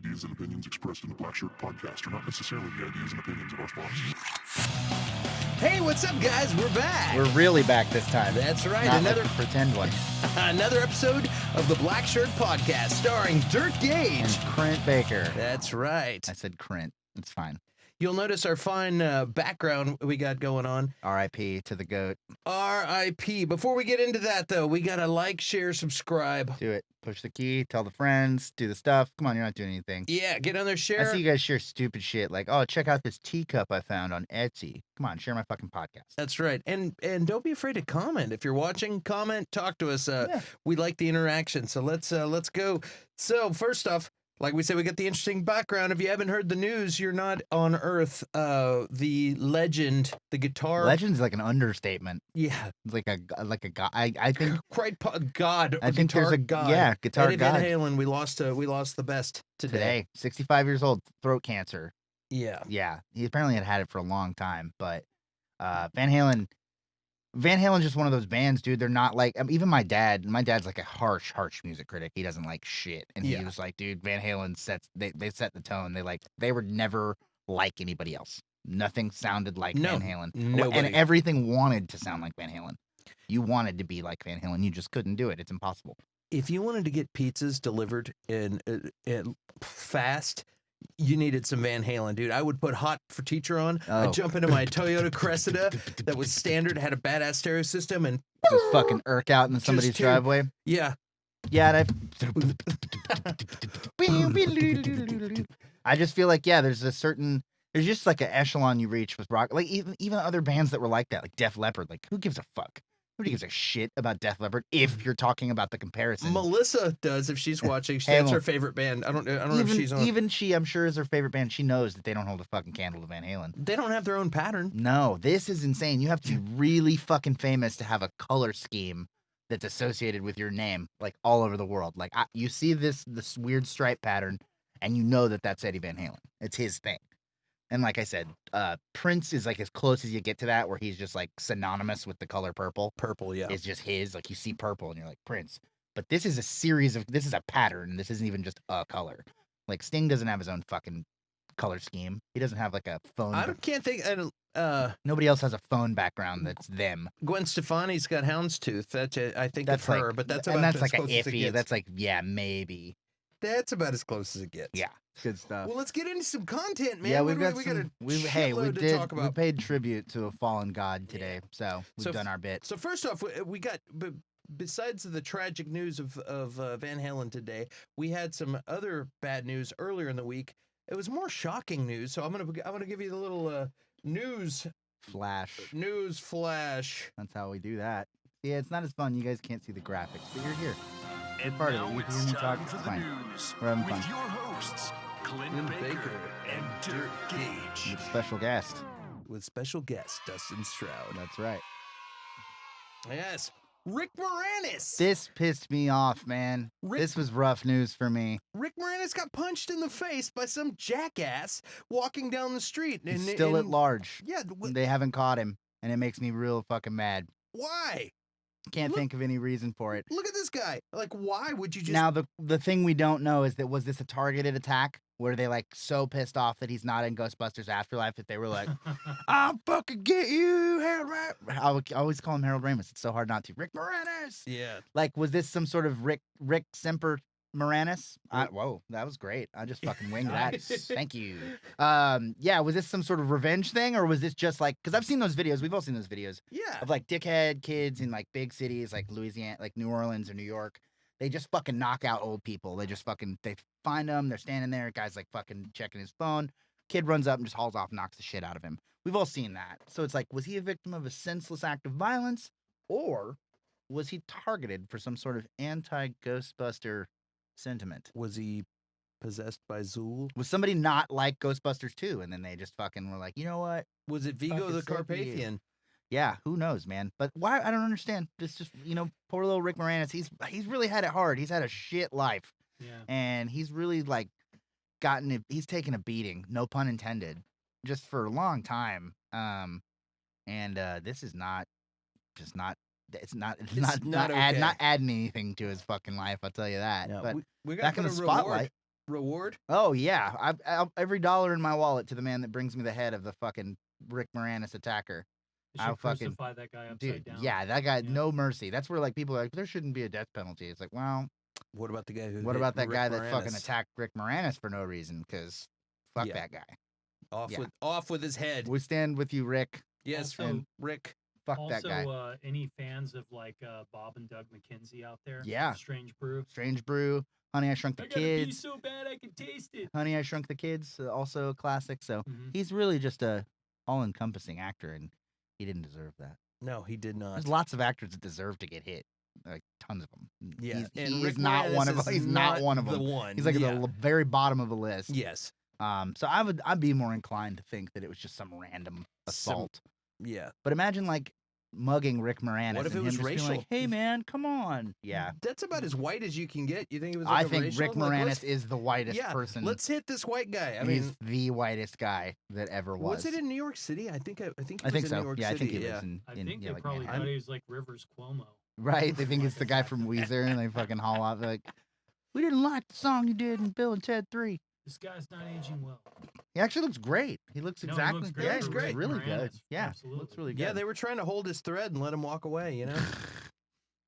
ideas and opinions expressed in the Black Shirt Podcast are not necessarily the ideas and opinions of our sponsors. Hey, what's up, guys? We're back. We're really back this time. That's right. Not Another like the pretend one. another episode of the Black Shirt Podcast starring Dirk Gage. And Clint Baker. That's right. I said Clint. It's fine. You'll notice our fine background we got going on. R.I.P. to the GOAT. R.I.P. Before we get into that, though, we got to like, share, subscribe. Do it. Push the key. Tell the friends. Do the stuff. Come on, you're not doing anything. Yeah, get on there, I share. see you guys share stupid shit like, oh, check out this teacup I found on Etsy. Come on, share my fucking podcast. That's right. And don't be afraid to comment. If you're watching, comment, talk to us. We like the interaction. So let's go. So first off, like we said, we got the interesting background. If you haven't heard the news, you're not on Earth. The legend, the guitar. Legend's like an understatement. Yeah. It's like a god. I think God. I think guitar there's a god. yeah, guitar Eddie god. Van Halen, we lost the best today. 65 years old, throat cancer. Yeah. Yeah, he apparently had it for a long time, but Van Halen's just one of those bands, dude. They're not like even my dad's like a harsh music critic. He doesn't like shit, and he was like, dude, Van Halen they set the tone. They were never like anybody else. Nothing sounded like Van Halen. Nobody. And everything wanted to sound like Van Halen. You wanted to be like Van Halen. You just couldn't do it. It's impossible. If you wanted to get pizzas delivered in fast, you needed some Van Halen, dude. I would put Hot for Teacher on. I'd jump into my Toyota Cressida that was standard, had a badass stereo system, and just fucking irk out in somebody's driveway. Yeah. Yeah. I just feel like, there's just like an echelon you reach with rock. Like even other bands that were like that, like Def Leppard. Like who gives a fuck? Nobody gives a shit about Def Leppard if you're talking about the comparison. Melissa does if she's watching. That's her favorite band. I don't know if she's on. Even she, I'm sure, is her favorite band. She knows that they don't hold a fucking candle to Van Halen. They don't have their own pattern. No, this is insane. You have to be really fucking famous to have a color scheme that's associated with your name, like all over the world. Like you see this weird stripe pattern, and you know that that's Eddie Van Halen. It's his thing. And like I said, Prince is like as close as you get to that, where he's just like synonymous with the color purple. Purple, yeah. It's just his. Like you see purple and you're like Prince. But this is this is a pattern. This isn't even just a color. Like Sting doesn't have his own fucking color scheme. He doesn't have like a phone. Nobody else has a phone background that's them. Gwen Stefani's got houndstooth. I think that's her, like, but that's about as like close an as it iffy. gets. That's like maybe. That's about as close as it gets. Yeah, good stuff. Well, let's get into some content, man. Yeah, we got to talk about. We paid tribute to a fallen god today, so we've done our bit. So first off, we got besides the tragic news of Van Halen today, we had some other bad news earlier in the week. It was more shocking news, so I'm gonna give you the little news flash. News flash. That's how we do that. Yeah, it's not as fun. You guys can't see the graphics, but you're here. And part now of it. You it's hear me time talk? for It's the fine. news We're having with fun. your hosts, Clint Baker and Dirk Gage. With a special guest. With special guest Dustin Stroud. That's right. Yes, Rick Moranis. This pissed me off, man. This was rough news for me. Rick Moranis got punched in the face by some jackass walking down the street. He's still at large. Yeah. They haven't caught him, and it makes me real fucking mad. Why? Can't think of any reason for it. Look at this guy. Like, why would you just... Now, the thing we don't know is that was this a targeted attack? Were they, like, so pissed off that he's not in Ghostbusters Afterlife that they were like, I'll fucking get you, Harold Ramis. I always call him Harold Ramis. It's so hard not to. Rick Moranis! Yeah. Like, was this some sort of Rick Semper Moranis? Whoa, that was great. I just fucking winged that. Thank you. Yeah, was this some sort of revenge thing, or was this just like, because I've seen those videos, we've all seen those videos. Yeah. Of like dickhead kids in like big cities like Louisiana, like New Orleans or New York. They just fucking knock out old people. They find them, they're standing there, guy's like fucking checking his phone. Kid runs up and just hauls off and knocks the shit out of him. We've all seen that. So it's like, was he a victim of a senseless act of violence, or was he targeted for some sort of anti-Ghostbuster sentiment? Was he possessed by Zool? Was somebody not like Ghostbusters 2, and then they just fucking were like, you know what? Was it Vigo the Carpathian? Yeah, who knows, man? But why? I don't understand. Just poor little Rick Moranis. He's really had it hard. He's had a shit life. Yeah. And he's really like he's taken a beating, no pun intended, just for a long time. And this is not adding anything to his fucking life. I'll tell you that. No, but we back in the spotlight, reward? Oh yeah, I'll every dollar in my wallet to the man that brings me the head of the fucking Rick Moranis attacker. They should I'll fucking crucify that guy upside dude. down. Yeah, that guy, Yeah. no mercy. That's where like people are like, there shouldn't be a death penalty. It's like, well, What about the guy who? what hit about that Rick guy that fucking Moranis? attacked Rick Moranis for no reason? Because fuck Yeah. that guy. Yeah. Off with his head. We stand with you, Rick. Yes, Also- Rick. Fuck Also, that guy. any fans of like Bob and Doug McKenzie out there? Yeah. Strange Brew. Strange Brew. Honey, I Shrunk the I got a pee Kids. so bad I can taste it. Honey, I Shrunk the Kids. Also a classic. So Mhm. he's really just a all-encompassing actor, and he didn't deserve that. No, he did not. There's lots of actors that deserve to get hit, like tons of them. Yeah, he Rick is not one of Moranis them. is He's not one of the them. one. He's like yeah. at the very bottom of the list. Yes. So I'd be more inclined to think that it was just some random assault. Yeah. But imagine like mugging Rick Moranis. What if and it was him just being racial? Like, hey man, come on. Yeah. That's about as white as you can get. You think it was? I Like a think racial? Rick Like, Moranis let's- is the whitest yeah, person. Let's hit this white guy. I He's mean, the whitest guy that ever was. was it in New York City? I think. I think. He I think was so. in New York Yeah, I City. think he yeah. lives in. I in think yeah, they like probably Manhattan. thought he was like Rivers Cuomo. Right. They think Like it's the a guy black from guy. Weezer, and they fucking haul off. They're like, we didn't like the song you did in Bill and Ted 3. This guy's not aging well. He actually looks great. He looks No, he exactly. looks great Yeah, for he's Rick really good. Moranis. Yeah, Absolutely. looks really good. Yeah, they were trying to hold his thread and let him walk away. You know.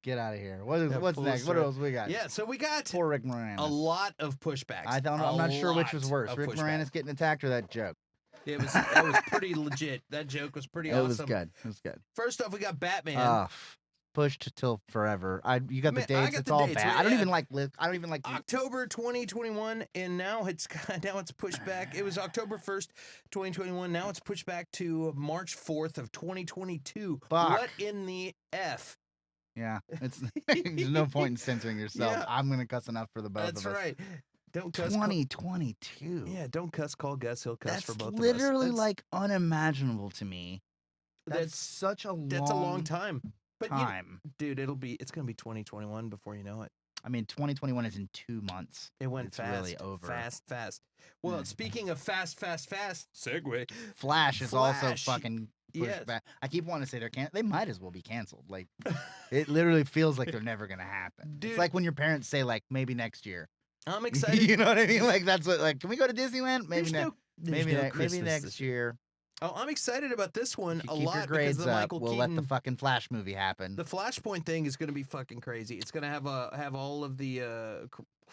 Get out of here. Yeah, What's pull next? his What thread. else we got? Yeah. So we got Poor Rick Moranis. a lot of pushbacks. I don't know. I'm not sure which was lot worse. of Rick pushback. Moranis getting attacked or that joke. It was. That was pretty legit. That joke was pretty It awesome. was good. It was good. First off, we got Batman. Pushed till forever. You got the Man, I dates. got It's the all dates. bad. Well, I don't yeah. even like. I don't even like. October 2021, and now it's pushed back. It was October 1st, 2021. Now it's pushed back to March 4th of 2022. Fuck. What in the F? Yeah, it's there's no point in censoring yourself. Yeah. I'm gonna cuss enough for the both That's of us. right. Don't cuss. 2022. Yeah, don't cuss. Call Gus. He'll cuss That's for both literally of us. like unimaginable to me. That's That's such a that's a long time. But you- time. dude, it's gonna be 2021 before you know it. I mean, 2021 is in 2 months. It went It's fast. really over. Fast. Well, Mm. speaking of fast. Segue. Flash is also Flash. fucking pushed Yes. back. I keep wanting to say they might as well be canceled. Like, it literally feels like they're never gonna happen. Dude. It's like when your parents say like maybe next year. I'm excited. You know what I mean? Like that's what like. Can we go to Disneyland? Maybe There's next. no- there's Maybe no maybe Christmas next this year. Oh, I'm excited about this one If you a keep your lot because grades the up, Michael we'll Keaton. let the fucking Flash movie happen. The Flashpoint thing is going to be fucking crazy. It's going to have all of the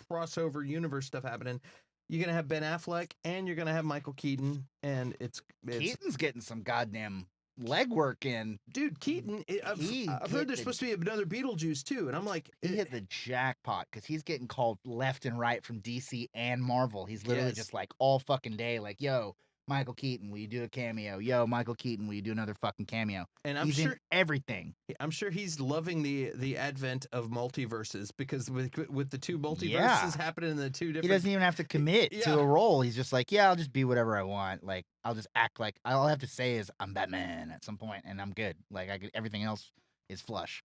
crossover universe stuff happening. You're going to have Ben Affleck and you're going to have Michael Keaton, and it's Keaton's getting some goddamn legwork in. dude Keaton. I've He heard hit there's the- supposed to be another Beetlejuice too, and I'm like, He hit the jackpot because he's getting called left and right from DC and Marvel. He's literally Yes. just like all fucking day, like, yo, Michael Keaton, will you do a cameo? Yo, Michael Keaton, will you do another fucking cameo? and I'm He's sure in everything. he's loving the advent of multiverses because with the two multiverses Yeah. happening in the two He different. doesn't even have to commit Yeah. to a role. He's just like, yeah, I'll just be whatever I want. Like, I'll just act like all I have to say is I'm Batman at some point, and I'm good. Like, everything else is flush.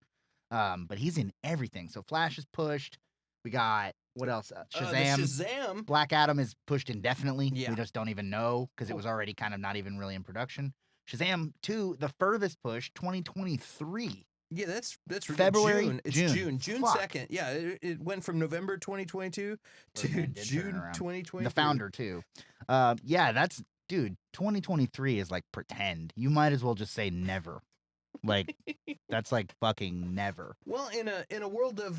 But he's in everything. So Flash is pushed. We got what else? the Shazam. Shazam. Black Adam is pushed indefinitely. Yeah. We just don't even know because it was already kind of not even really in production. Shazam 2, the furthest push, 2023. Yeah, that's February, June. It's June. June Fuck. 2nd. Yeah, it went from November 2022 to Birdman did turn June around. 2023. The founder too. Yeah, that's dude. 2023 is like pretend. You might as well just say never. Like that's like fucking never. Well, in a world of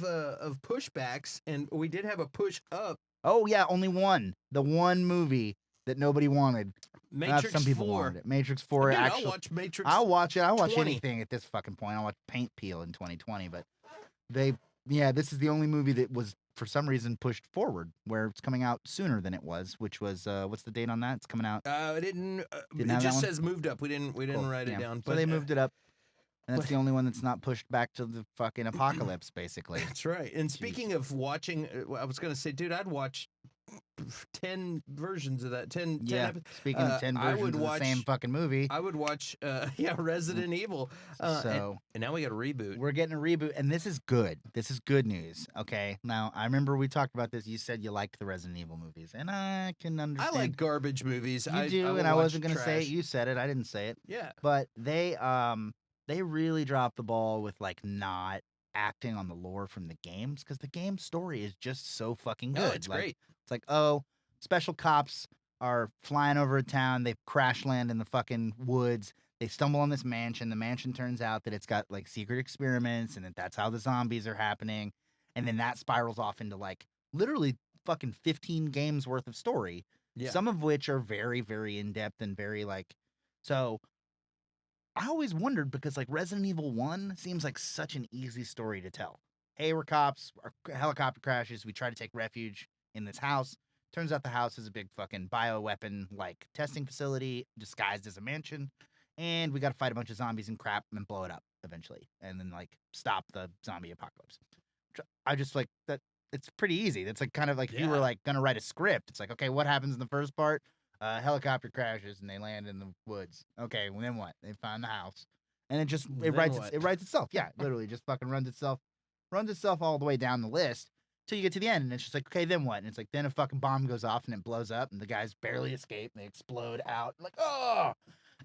pushbacks, and we did have a push up. Oh yeah, only one. The one movie that nobody wanted. Matrix Some people 4. wanted it. Matrix 4. Dude, Actually, I'll watch Matrix. I'll watch it. I'll watch 20. anything at this fucking point. I'll watch Paint Peel in 2020, but this is the only movie that was for some reason pushed forward, where it's coming out sooner than it was, which was what's the date on that? It's coming out. It didn't. Didn't It have that just one? says moved up. We didn't Cool, write yeah. it down. So they moved it up, and that's but- the only one that's not pushed back to the fucking apocalypse, basically. That's right. And speaking of watching, I was gonna say, dude, I'd watch 10 versions of that. 10. 10 Yeah. epi- Speaking of 10 I versions would of the same watch- fucking movie, I would watch. Resident Evil. so. And now we got a reboot. We're getting a reboot, and this is good. This is good news. Okay. Now, I remember we talked about this. You said you liked the Resident Evil movies, and I can I understand. like garbage movies. You do, will and I watch wasn't gonna say it. trash. You said it. I didn't say it. Yeah. But they really dropped the ball with like not acting on the lore from the games because the game story is just so fucking good. No, it's Like, great. It's like, oh, special cops are flying over a town. They crash land in the fucking woods. They stumble on this mansion. The mansion turns out that it's got like secret experiments and that's how the zombies are happening. And then that spirals off into like literally fucking 15 games worth of story. Yeah. Some of which are very, very in-depth and very like, so I always wondered because like Resident Evil 1 seems like such an easy story to tell. Hey, we're cops, our helicopter crashes, we try to take refuge in this house. Turns out the house is a big fucking bioweapon like testing facility disguised as a mansion. And we got to fight a bunch of zombies and crap and blow it up eventually. And then like stop the zombie apocalypse. I just like that. It's pretty easy. That's like kind of like if you were like going to write a script, it's like, okay, what happens in the first part? Helicopter crashes and they land in the woods. Okay, well, then what? They find the house. And it writes itself. Yeah, literally just fucking runs itself all the way down the list till you get to the end. And it's just like, okay, then what? And it's like, then a fucking bomb goes off and it blows up and the guys barely escape and they explode out. Like, oh!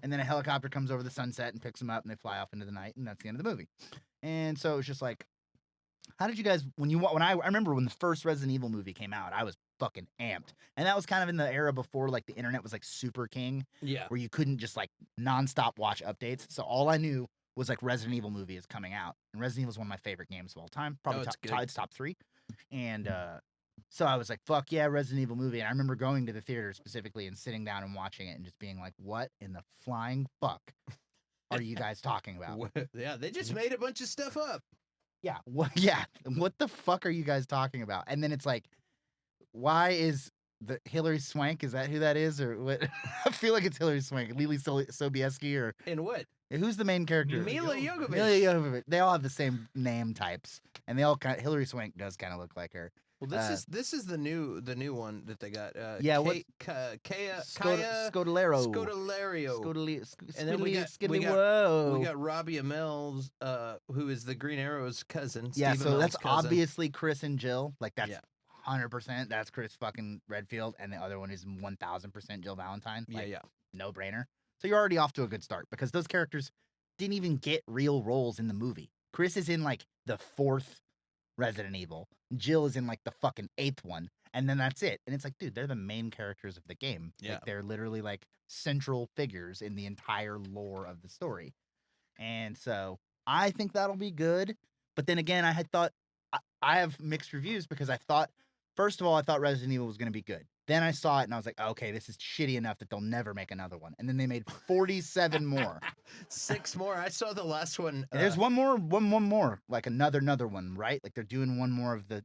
And then a helicopter comes over the sunset and picks them up and they fly off into the night. And that's the end of the movie. And so it was just like, how did you guys, I remember when the first Resident Evil movie came out, I was fucking amped. And that was kind of in the era before like the internet was like super king. Yeah. Where you couldn't just like nonstop watch updates. So all I knew was like Resident Evil movie is coming out. And Resident Evil is one of my favorite games of all time. Probably top 3. And so I was like, fuck yeah, Resident Evil movie. And I remember going to the theater specifically and sitting down and watching it and just being like, what in the flying fuck are you guys talking about? Yeah, they just made a bunch of stuff up. Yeah. What the fuck are you guys talking about? And then it's like, why is the Hilary Swank? Is that who that is? Or what? I feel like it's Hilary Swank. Lily Sobieski or In what? who's the main character? Mila Jovovich. Mila Jovovich. They all have the same name types. And they all Hilary Swank does kind of look like her. Well, this is the new one that they got. Kaya Scodelario. And then we got Robbie Amell's, who is the Green Arrow's cousin. Yeah, Stephen so that's cousin. obviously Chris and Jill. Like that's 100%. That's Chris fucking Redfield, and the other one is 1000% Jill Valentine. Like, no brainer. So you're already off to a good start because those characters didn't even get real roles in the movie. Chris is in like the 4th Resident Evil. Jill is in like the fucking 8th one. And then that's it. And it's like, dude, they're the main characters of the game. Yeah. Like, they're literally like central figures in the entire lore of the story. And so I think that'll be good. But then again, I have mixed reviews because first of all, I thought Resident Evil was going to be good. Then I saw it and I was like, okay, this is shitty enough that they'll never make another one. And then they made 47 more. 6 more. I saw the last one. There's one more, like another one, right? Like they're doing one more of the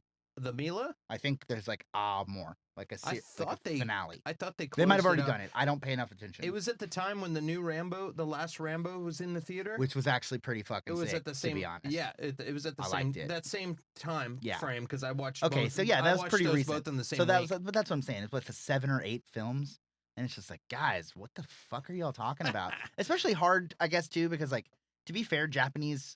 Mila? I think there's like more, like a finale. I thought they might have already done it. I don't pay enough attention. It was at the time when the last Rambo was in the theater, which was actually pretty fucking. It was sick, at the same. To be honest. Yeah, it was at the same time frame because I watched. Okay, both, so yeah, that was pretty recent. Both in the same. So but that's what I'm saying. It's like the 7 or 8 films, and it's just like, guys, what the fuck are y'all talking about? Especially hard, I guess, too, because like to be fair, Japanese,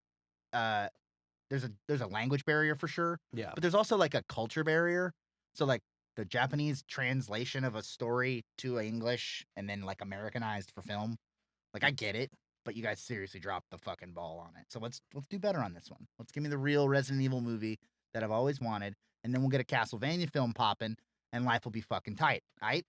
there's a language barrier for sure. Yeah. But there's also like a culture barrier. So like the Japanese translation of a story to English and then like Americanized for film. Like I get it, but you guys seriously dropped the fucking ball on it. So let's do better on this one. Let's give me the real Resident Evil movie that I've always wanted, and then we'll get a Castlevania film popping, and life will be fucking tight. Right?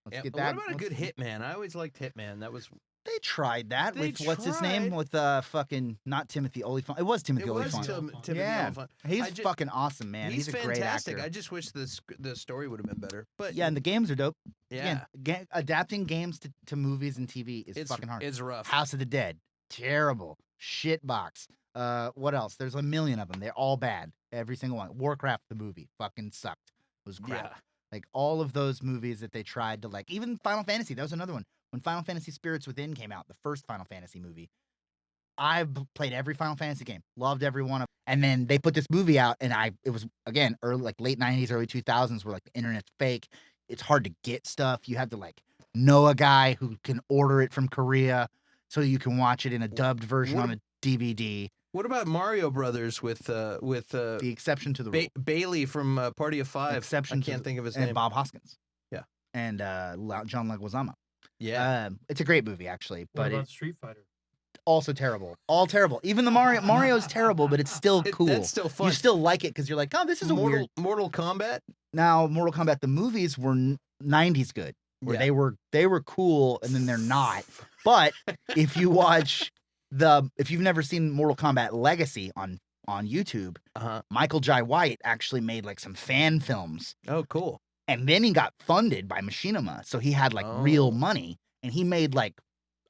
Let's get that. What about a good Hitman? I always liked Hitman. That was. They tried that with what's his name with fucking not Timothy Olyphant. It was Timothy Olyphant. Timothy Olyphant. He's fucking awesome, man. He's a fantastic. Great actor. I just wish the story would have been better. But yeah, and the games are dope. Yeah, again, adapting games to movies and TV is fucking hard. It's rough. House of the Dead, terrible. Shitbox. What else? There's a million of them. They're all bad. Every single one. Warcraft the movie fucking sucked. It was crap. Yeah. Like all of those movies that they tried to like, even Final Fantasy. That was another one. When Final Fantasy Spirits Within came out, the first Final Fantasy movie, I played every Final Fantasy game, loved every one of them. And then they put this movie out, and it was, again, late 90s, early 2000s, where like the internet's fake. It's hard to get stuff. You have to like know a guy who can order it from Korea so you can watch it in a dubbed version on a DVD. What about Mario Brothers with the exception to the rule? Bailey from Party of Five? I can't think of his name. name. Bob Hoskins. Yeah. And John Leguizamo. Yeah. It's a great movie, actually. What But about Street Fighter? also terrible. All terrible. Even the Mario's terrible, but it's still cool. That's still fun. You still like it because you're like, oh, this is a weird. Mortal Kombat. Now, Mortal Kombat, the movies were 90s good, where they were cool, and then they're not. But if you watch if you've never seen Mortal Kombat Legacy on YouTube, Michael Jai White actually made like some fan films. Oh, cool. And then he got funded by Machinima, so he had like real money, and he made like,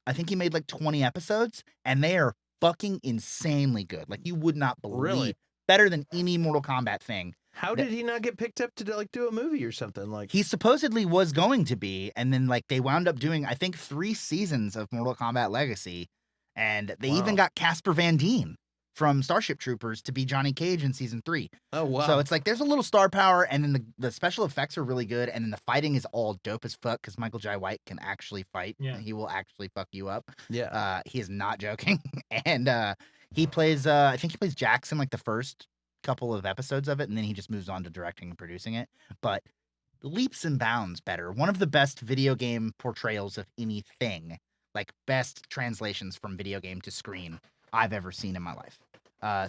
I think he made like 20 episodes, and they are fucking insanely good. Like you would not believe. Really? Better than any Mortal Kombat thing. How did he not get picked up to like do a movie or something? Like he supposedly was going to be, and then like they wound up doing, I think, 3 seasons of Mortal Kombat Legacy, and they even got Casper Van Dien from Starship Troopers to be Johnny Cage in season 3. Oh wow! So it's like there's a little star power, and then the special effects are really good, and then the fighting is all dope as fuck because Michael Jai White can actually fight. Yeah, he will actually fuck you up. Yeah, he is not joking, and he plays. I think he plays Jackson like the first couple of episodes of it, and then he just moves on to directing and producing it. But leaps and bounds better. One of the best video game portrayals of anything, like best translations from video game to screen I've ever seen in my life.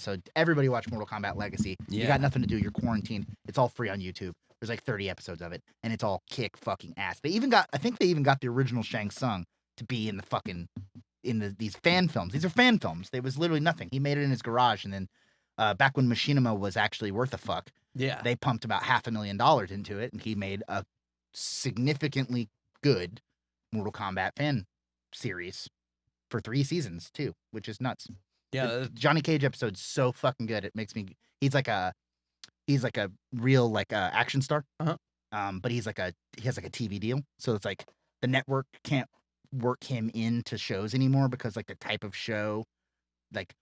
So everybody watch Mortal Kombat Legacy. You got nothing to do. You're quarantined. It's all free on YouTube. There's like 30 episodes of it, and it's all kick fucking ass. They even got, I think they even got the original Shang Tsung to be in the fucking, these fan films. These are fan films. There was literally nothing. He made it in his garage, and then back when Machinima was actually worth a fuck, they pumped about $500,000 into it, and he made a significantly good Mortal Kombat fan series for 3 seasons too, which is nuts. Yeah, the Johnny Cage episode's so fucking good. It makes me. He's like a real like action star. But he has like a TV deal, so it's like the network can't work him into shows anymore because like the type of show, like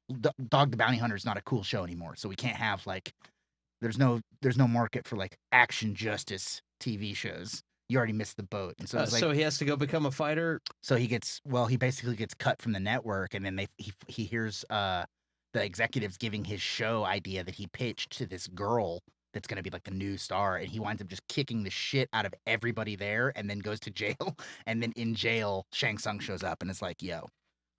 Dog the Bounty Hunter is not a cool show anymore. So we can't have like there's no market for like action justice TV shows. You already missed the boat. And so it's like, so he has to go become a fighter. So he basically gets cut from the network, and then he hears the executives giving his show idea that he pitched to this girl that's gonna be like the new star, and he winds up just kicking the shit out of everybody there, and then goes to jail. And then in jail, Shang Tsung shows up, and it's like, yo,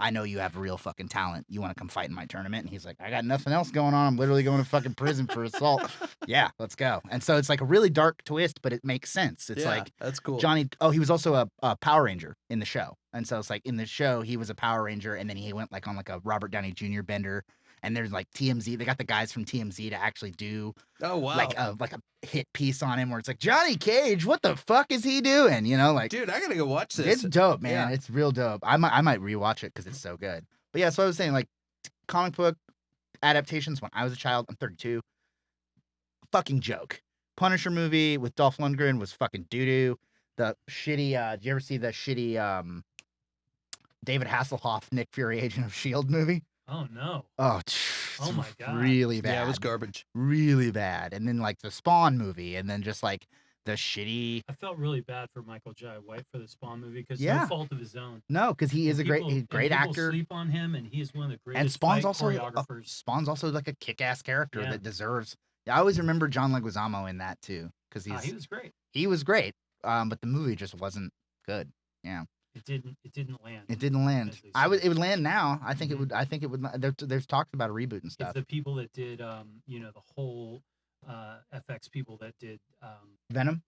I know you have real fucking talent. You want to come fight in my tournament? And he's like, I got nothing else going on. I'm literally going to fucking prison for assault. Yeah, let's go. And so it's like a really dark twist, but it makes sense. It's like that's cool. Johnny. Oh, he was also a Power Ranger in the show, and so it's like in the show he was a Power Ranger, and then he went like on like a Robert Downey Jr. bender. And there's like TMZ. They got the guys from TMZ to actually do like a hit piece on him where it's like, Johnny Cage, what the fuck is he doing? You know, like, dude, I gotta go watch this. It's dope, man. Yeah. It's real dope. I might rewatch it because it's so good. But yeah, so I was saying, like, comic book adaptations when I was a child. I'm 32. Fucking joke. Punisher movie with Dolph Lundgren was fucking doo doo. The shitty. Did you ever see the shitty David Hasselhoff Nick Fury Agent of S.H.I.E.L.D. movie? Oh no! Oh my god! Really bad. Yeah, it was garbage. Really bad. And then like the Spawn movie, and then just like the shitty. I felt really bad for Michael Jai White for the Spawn movie because no fault of his own. No, because he is a great actor. Sleep on him, and he's one of the greatest. And Spawn's also choreographers. Spawn's also like a kick-ass character that deserves. I always remember John Leguizamo in that too, because he was great. He was great, but the movie just wasn't good. Yeah. It didn't land. It didn't land. It would land now. I think it would. I think it would. There's talks about a reboot and stuff. If the people that did, the whole FX people that did Venom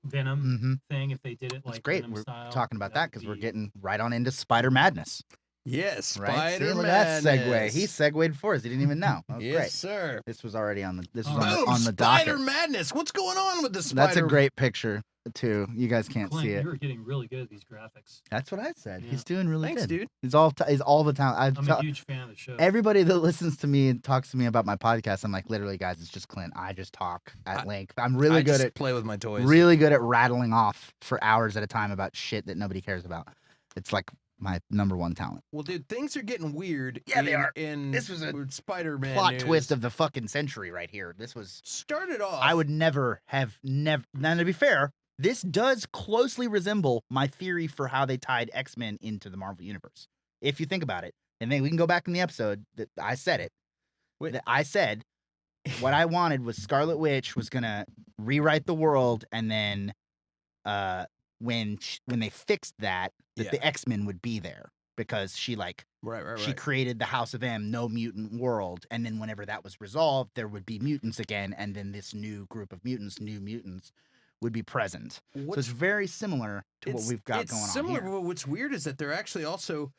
thing, if they did it like it's great. Venom We're style, talking about that because we're getting right on into Spider Madness. Yes, right. Spider Look at that segue. He segued for us. He didn't even know. That was yes, great. sir. This was already on the. This was Boom, on the docket. Spider Madness. What's going on with the Spider? That's a great picture too. You guys can't Clint, see it. You're getting really good at these graphics. That's what I said. Yeah. He's doing really Thanks, good. dude. He's all the time. I'm a huge fan of the show. Everybody that listens to me and talks to me about my podcast, I'm like, literally, guys, it's just Clint. I just talk at length. I'm really good at play with my toys. Really good at rattling off for hours at a time about shit that nobody cares about. It's like my number one talent. Well, dude, things are getting weird. Yeah, they are. This was a Spider-Man plot news. twist of the fucking century right here. This was started off. I would never. Now, to be fair, this does closely resemble my theory for how they tied X-Men into the Marvel Universe. If you think about it, and then we can go back in the episode that I said it. That I said what I wanted was Scarlet Witch was gonna rewrite the world, and then when they fixed that the X-Men would be there because she like Right. she created the House of M, no mutant world, and then whenever that was resolved, there would be mutants again, and then this new group of mutants, new mutants, would be present. So it's very similar to what we've got going on similar, here. but what's weird is that they're actually also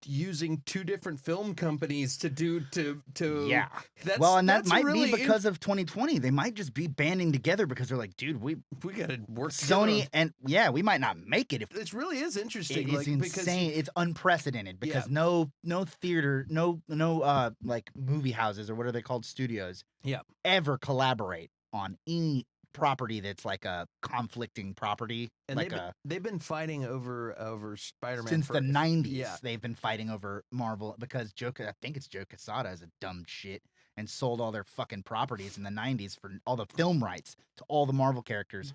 using two different film companies to do to Yeah. That's, Well, and that that's might really be because of 2020. They might just be banding together because they're like, dude, we gotta work Sony together. and we might not make it if It really is interesting. it's insane. It's unprecedented because no theater, no like movie houses or what are they called, studios, ever collaborate on any property that's like a conflicting property. And like they've been fighting over Spider-Man since the 90s. Yeah. They've been fighting over Marvel because I think it's Joe Quesada is a dumb shit and sold all their fucking properties in the 90s for all the film rights to all the Marvel characters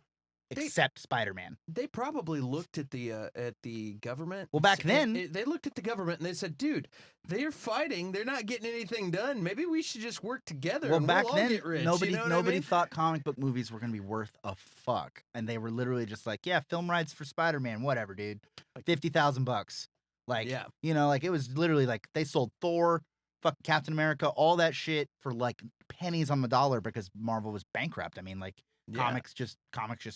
except Spider-Man. They probably looked at the government. Well, back then they looked at the government and they said, "Dude, they're fighting. They're not getting anything done. Maybe we should just work together." Well, and back we'll all then, get rich. nobody You know what I mean? thought comic book movies were going to be worth a fuck, and they were literally just like, "Yeah, film rights for Spider-Man, whatever, dude, $50,000." Like, you know, like it was literally like they sold Thor, fucking Captain America, all that shit for like pennies on the dollar because Marvel was bankrupt. I mean, like comics just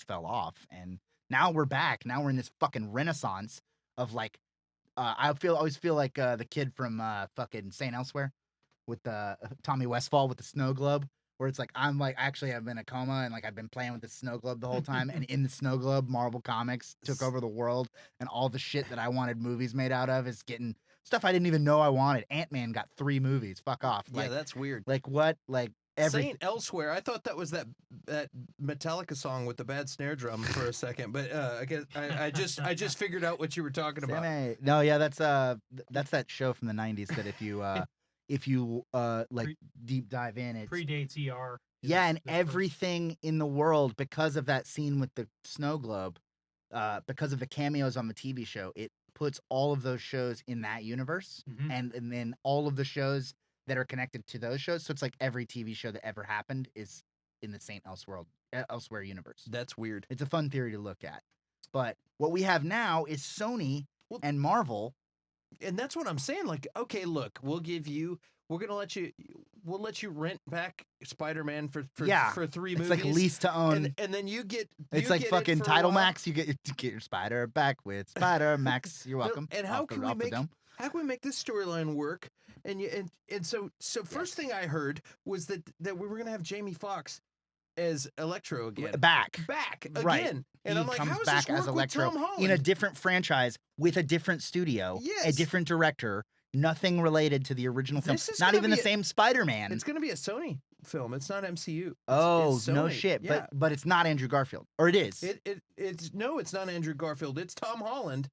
fell off, and now we're back. Now we're in this fucking renaissance of like, I always feel like the kid from fucking Saint Elsewhere with Tommy Westfall with the snow globe, where it's like I'm in a coma and like I've been playing with the snow globe the whole time, and in the snow globe, Marvel Comics took over the world, and all the shit that I wanted movies made out of is getting stuff I didn't even know I wanted. Ant-Man got 3 movies. Fuck off. Yeah, Like, that's weird. like what? Like everything. Saint Elsewhere. I thought that was that Metallica song with the bad snare drum for a second, but I guess I just figured out what you were talking about. No, yeah, that's that show from the 90s that if you like deep dive in, it predates ER. Yeah, and everything in the world because of that scene with the snow globe, because of the cameos on the TV show, it puts all of those shows in that universe, and then all of the shows that are connected to those shows. So it's like every TV show that ever happened is in the Saint Elsewhere universe. That's weird. It's a fun theory to look at. But what we have now is Sony and Marvel. And that's what I'm saying. Like, okay, look, we'll let you rent back Spider-Man for 3 movies. It's like lease to own. And then you get it's like fucking Title Max. You get your Spider back with Spider Max. You're welcome. And how can we make this storyline work? And so first thing I heard was that we were gonna have Jamie Foxx as Electro again. Back again. Right. And he I'm like, comes how does back this work as Electro with Tom Holland? in a different franchise with a different studio, a different director, nothing related to the original film. Not even the same Spider-Man. It's gonna be a Sony film. It's not MCU. It's no Sony. shit. Yeah. But it's not Andrew Garfield. Or it is. It's not Andrew Garfield. It's Tom Holland.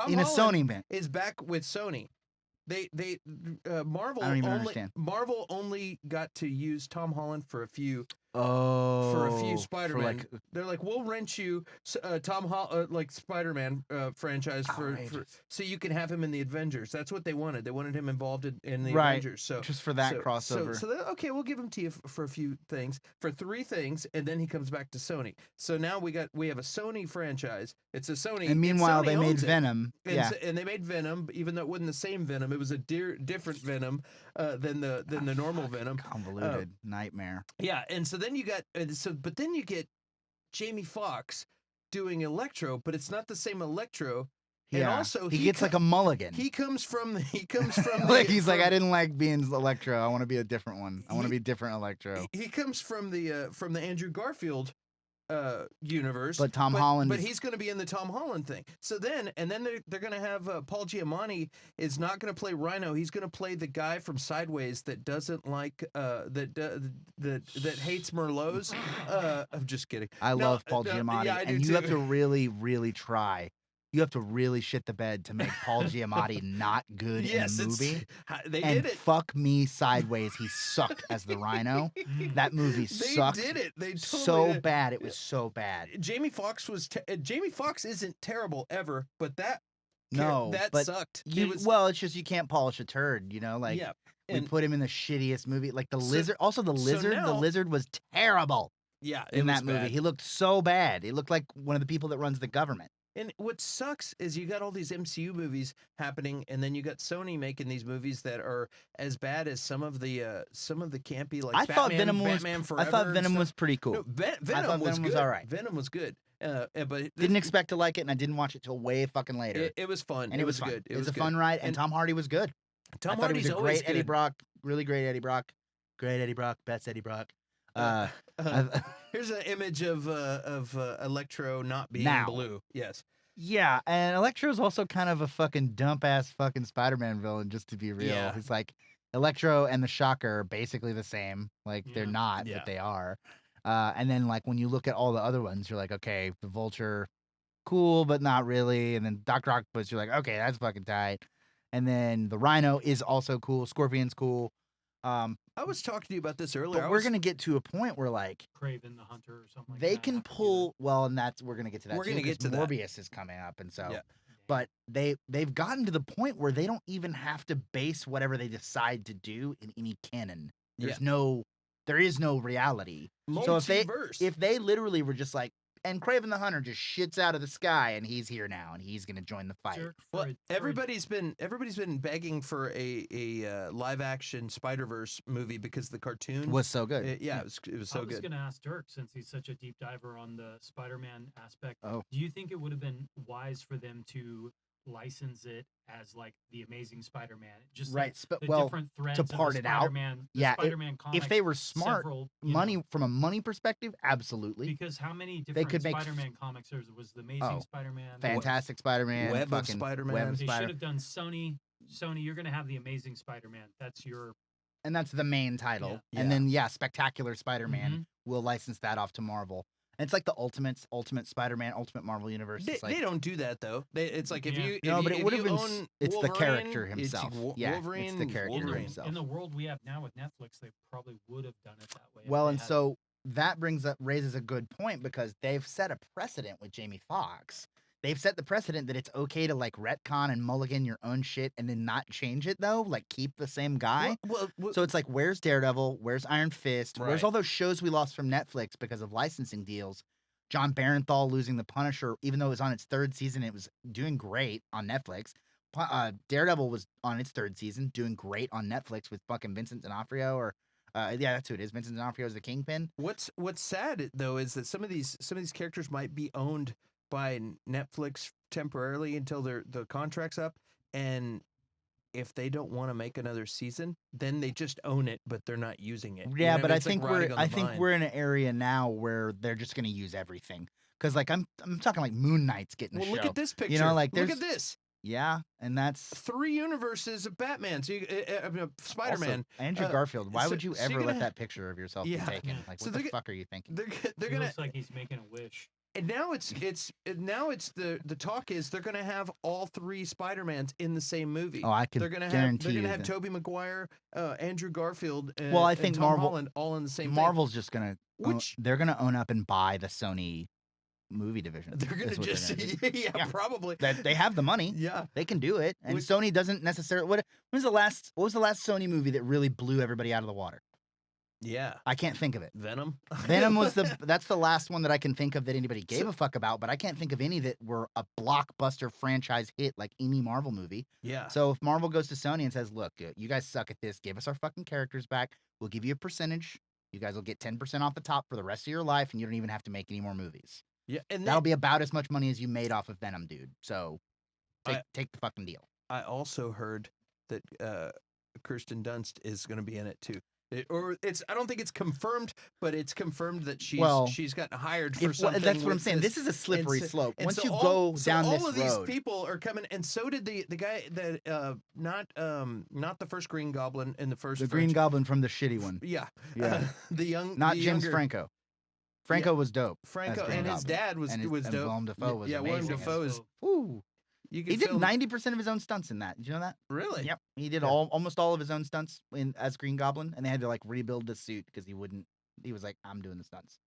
In a Sony man. Is back with Sony. Marvel I don't even understand. Marvel only got to use Tom Holland for a few Spider-Man. They're like, we'll rent you Tom Holland, like Spider-Man franchise for so you can have him in the Avengers. That's what they wanted. They wanted him involved in the Avengers. So just for that crossover. So okay, we'll give him to you for a few things, for 3 things, and then he comes back to Sony. So now we have a Sony franchise. It's a Sony. And meanwhile, Sony they made owns it. Venom. And they made Venom, even though it wasn't the same Venom. It was a different Venom than the normal Venom. Convoluted nightmare. Yeah, and so then you got but then you get Jamie Foxx doing Electro, but it's not the same Electro. Yeah. And also he gets like a mulligan. He comes from like he's like, I didn't like being Electro. I want to be a different one. I want to be different Electro. He comes from the Andrew Garfield universe, but Holland, but he's going to be in the Tom Holland thing. So then they're going to have Paul Giamatti is not going to play Rhino. He's going to play the guy from Sideways that doesn't like that hates Merlots. I'm just kidding. I love Paul Giamatti, yeah, I do and you too. have to really, really try. You have to really shit the bed to make Paul Giamatti not good in a movie. They did it. Fuck me sideways. He sucked as the Rhino. That movie sucked. They did it. They totally so did. bad. It was so bad. Jamie Foxx Jamie Foxx isn't terrible ever, but that sucked. It's just you can't polish a turd. You know, like we put him in the shittiest movie, like the Lizard. Also, the Lizard. The Lizard was terrible. Yeah, in that movie, he looked so bad. He looked like one of the people that runs the government. And what sucks is you got all these MCU movies happening, and then you got Sony making these movies that are as bad as some of the campy like I thought Batman Forever. I thought and Venom stuff. was pretty cool. No, Venom I thought was Venom was good. all right. Venom was good. But Didn't expect to like it, and I didn't watch it till way fucking later. it was fun. And it was fun. good. It was a good. fun ride, and And Tom Hardy was good. Tom I thought Hardy's he was a always great Eddie good. Brock, really great Eddie Brock, great Eddie Brock, best Eddie Brock. Here's an image of Electro not being Now. blue. Yes. Yeah, and Electro's also kind of a fucking dump ass fucking Spider-Man villain, just to be real. Yeah. He's like Electro and the Shocker are basically the same. Like they're Yeah. not, Yeah. but they are. And then like when you look at all the other ones, you're like, okay, the Vulture, cool, but not really. And then Dr. Octopus, you're like, okay, that's fucking tight. And then the Rhino is also cool. Scorpion's cool. I was talking to you about this earlier. But we're gonna get to a point where like Craven the Hunter or something like they that. can have to do pull well, and that's we're gonna get to that. We're too, gonna get 'cause to that. Morbius is coming up, and so. Yeah. that. But they've gotten to the point where they don't even have to base whatever they decide to do in any canon. There is no reality. So Multiverse. if they literally were just like, and Craven the Hunter just shits out of the sky and he's here now and he's gonna join the fight. Dirk, Well, for a- everybody's been begging for a live action Spider-Verse movie because the cartoon Was so good. it was so I was good. going to ask Dirk, since he's such a deep diver on the Spider-Man aspect. Oh. Do you think it would have been wise for them to license it as like the Amazing Spider-Man? Just Right. like the well, different threads to of the part it out, Spider-Man, the yeah, Spider-Man comics, if they were smart, several, you know, money from a money perspective, absolutely. because how many different could make Spider-Man comics there was? The Amazing Oh, Spider-Man, Fantastic Spider-Man, Web of fucking Spider-Man. Web of They Spider- should have done Sony. Sony, you're going to have the Amazing Spider-Man. That's your and that's the main title. Yeah. And then Spectacular Spider-Man Mhm. will license that off to Marvel. And it's like the ultimate Spider-Man, ultimate Marvel universe. They, It's like, they don't do that though. It's like if Yeah. you No, if but you, it if would have you been. own It's the Wolverine, character it's himself. Wolverine, it's the character in the, himself. in the world we have now with Netflix. They probably would have done it that way. if Well, they and had- so that raises a good point because they've set a precedent with Jamie Foxx. They've set the precedent that it's okay to like retcon and mulligan your own shit and then not change it though, like keep the same guy. Well, So it's like, where's Daredevil? Where's Iron Fist? Where's Right. all those shows we lost from Netflix because of licensing deals? John Barenthal losing The Punisher, even though it was on its third season, it was doing great on Netflix. Daredevil was on its third season, doing great on Netflix with fucking Vincent D'Onofrio, or that's who it is. Vincent D'Onofrio is the Kingpin. what's sad though is that some of these characters might be owned by Netflix temporarily until the contract's up, and if they don't want to make another season, then they just own it, but they're not using it. You Yeah, know but what I It's like think riding on the vine. we're in an area now where they're just gonna use everything. Cause like I'm talking like Moon Knight's getting Well, a look show. at this picture. You know, like look there's at this. yeah, and that's 3 universes of Batman. So you, Spider-Man. also, Andrew uh, Garfield. Why would so- you so you're ever gonna let ha- that picture of yourself Yeah. be taken? Yeah. Like, So what they're the g- fuck are you thinking? They're he gonna. looks like he's making a wish. And now it's the talk is they're gonna have all 3 Spider-Mans in the same movie. Oh, I can They're gonna guarantee have you have that. Tobey Maguire, Andrew Garfield, and, Well, I and think Tom Marvel- Holland all in the same Marvel's just gonna Which- they're gonna own up and buy the Sony movie division. thing. They're gonna is what just gonna do. yeah, Yeah. probably. That they have the money. Yeah. They can do it, and Which- Sony doesn't necessarily. What was the last Sony movie that really blew everybody out of the water? Yeah. I can't think of it. Venom. Venom was that's the last one that I can think of that anybody gave a fuck about, but I can't think of any that were a blockbuster franchise hit like any Marvel movie. Yeah. So if Marvel goes to Sony and says, "Look, you guys suck at this. Give us our fucking characters back. We'll give you a percentage. You guys will get 10% off the top for the rest of your life, and you don't even have to make any more movies. Yeah. And That'll be about as much money as you made off of Venom, dude. So take the fucking deal." I also heard that Kirsten Dunst is going to be in it too. I don't think it's confirmed, but it's confirmed that she's gotten hired for something. That's what I'm with saying. This is a slippery so- slope. and Once so you all- go so down all this of road, these people are coming, and so did the guy that not the first Green Goblin in the first the Green Goblin from the shitty one, Yeah, Yeah. the young, not the James younger, Franco. Franco was dope. as Franco, Green and his Goblin. dad was and was dope. Willem Dafoe was yeah, Willem amazing. Dafoe is. Ooh, You he could did film 90% of his own stunts in that. Did you know that? really. Yep, he did Yeah. almost all of his own stunts as Green Goblin, and they had to like rebuild the suit because he wouldn't. He was like, "I'm doing the stunts,"